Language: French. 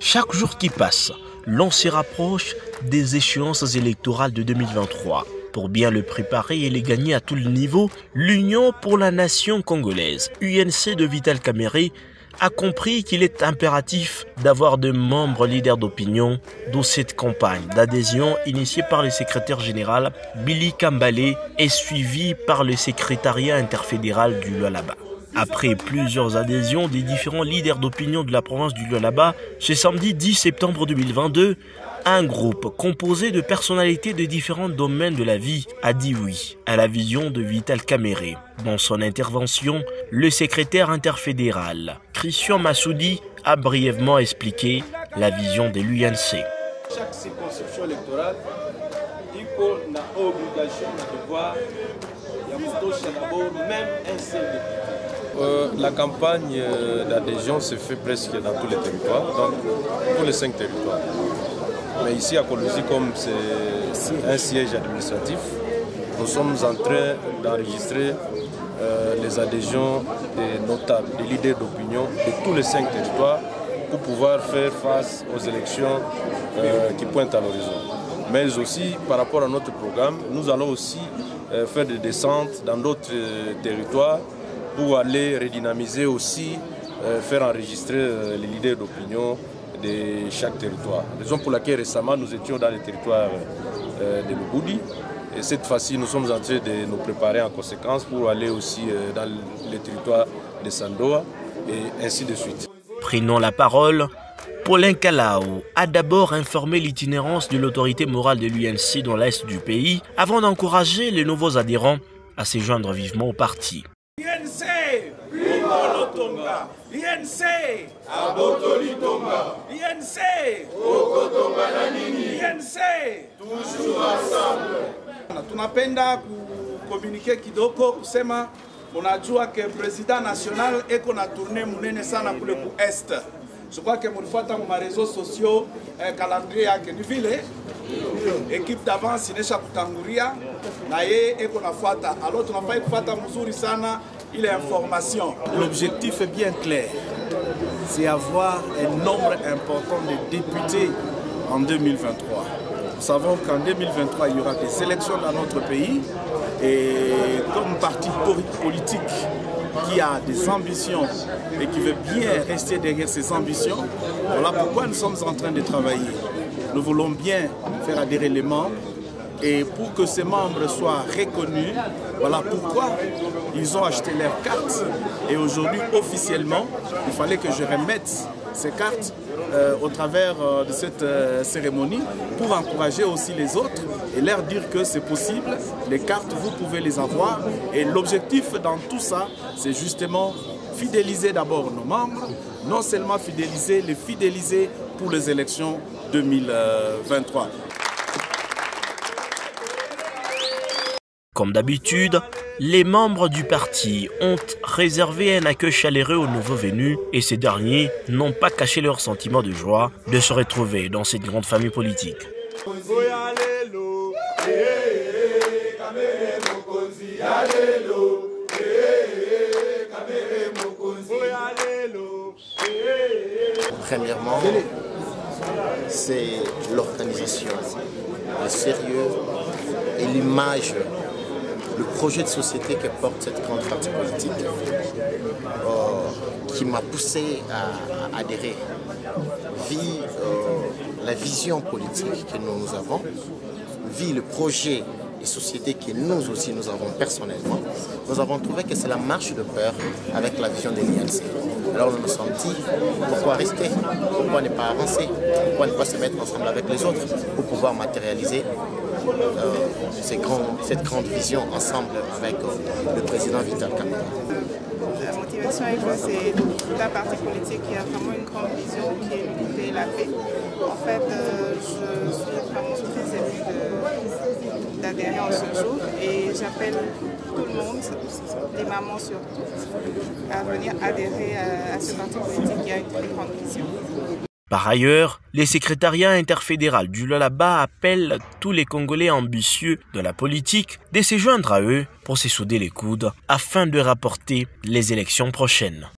Chaque jour qui passe, l'on se rapproche des échéances électorales de 2023. Pour bien le préparer et les gagner à tout le niveau, l'Union pour la Nation congolaise, UNC de Vital Kamerhe, a compris qu'il est impératif d'avoir de membres leaders d'opinion dans cette campagne d'adhésion initiée par le secrétaire général Billy Kambale et suivie par le secrétariat interfédéral du Lualaba. Après plusieurs adhésions des différents leaders d'opinion de la province du Lualaba, ce samedi 10 septembre 2022, un groupe composé de personnalités de différents domaines de la vie a dit oui à la vision de Vital Kamerhe. Dans son intervention, le secrétaire interfédéral Christian Massoudi a brièvement expliqué la vision de l'UNC. Chaque circonscription électorale, il a obligation de voir même un seul député. La campagne d'adhésion se fait presque dans tous les territoires, donc pour les 5 territoires. Mais ici à Kolwezi, comme c'est un siège administratif, nous sommes en train d'enregistrer les adhésions des notables, des leaders d'opinion de tous les 5 territoires pour pouvoir faire face aux élections qui pointent à l'horizon. Mais aussi, par rapport à notre programme, nous allons aussi faire des descentes dans d'autres territoires pour aller redynamiser aussi, faire enregistrer les leaders d'opinion de chaque territoire. Raison pour laquelle récemment nous étions dans les territoires de Lubudi et cette fois-ci nous sommes en train de nous préparer en conséquence pour aller aussi dans les territoires de Sandoa et ainsi de suite. Prenant la parole, Paulin Kalao a d'abord informé l'itinérance de l'autorité morale de l'UNC dans l'est du pays avant d'encourager les nouveaux adhérents à se joindre vivement au parti. INC, Tonga, INC, Abotolitonga, INC, Okotonga na nini, INC, toujours ensemble. Tunapenda kukomunike kidogo kusema unajua ke president national eko na tournée munene sana kule ku est. Je crois que mlifuata mu réseaux sociaux calendrier yake ni vile équipe d'avance inesha kutangulia na ye eko nafuata. Alors tunafai kufuata mzuri sana ile information. L'objectif est bien clair. C'est avoir un nombre important de députés en 2023. Nous savons qu'en 2023, il y aura des élections dans notre pays et comme parti politique qui a des ambitions et qui veut bien rester derrière ses ambitions, voilà pourquoi nous sommes en train de travailler. Nous voulons bien faire adhérer les membres et pour que ces membres soient reconnus, voilà pourquoi ils ont acheté leurs cartes et aujourd'hui officiellement, il fallait que je remette ces cartes au travers de cette cérémonie pour encourager aussi les autres et leur dire que c'est possible, les cartes vous pouvez les avoir et l'objectif dans tout ça c'est justement fidéliser d'abord nos membres, non seulement fidéliser, les fidéliser pour les élections 2023. Comme d'habitude, les membres du parti ont réservé un accueil chaleureux aux nouveaux venus et ces derniers n'ont pas caché leur sentiment de joie de se retrouver dans cette grande famille politique. Premièrement, c'est l'organisation, le sérieux et l'image, le projet de société que porte cette grande partie politique qui m'a poussé à adhérer. La vision politique que nous avons, le projet de société que nous aussi nous avons personnellement, nous avons trouvé que c'est la marche de pair avec la vision de l'INC. Alors nous nous sommes dit, pourquoi rester? Pourquoi ne pas avancer? Pourquoi ne pas se mettre ensemble avec les autres pour pouvoir matérialiser cette grande vision ensemble avec le président Vital Kamerhe. La motivation c'est tout un parti politique qui a vraiment une grande vision qui est l'unité et la paix. En fait, je suis vraiment très émue d'adhérer en ce jour et j'appelle tout le monde, les mamans surtout, à venir adhérer à ce parti politique qui a une très grande vision. Par ailleurs, le secrétariat interfédéral du Lualaba appelle tous les Congolais ambitieux de la politique de se joindre à eux pour se souder les coudes afin de rapporter les élections prochaines.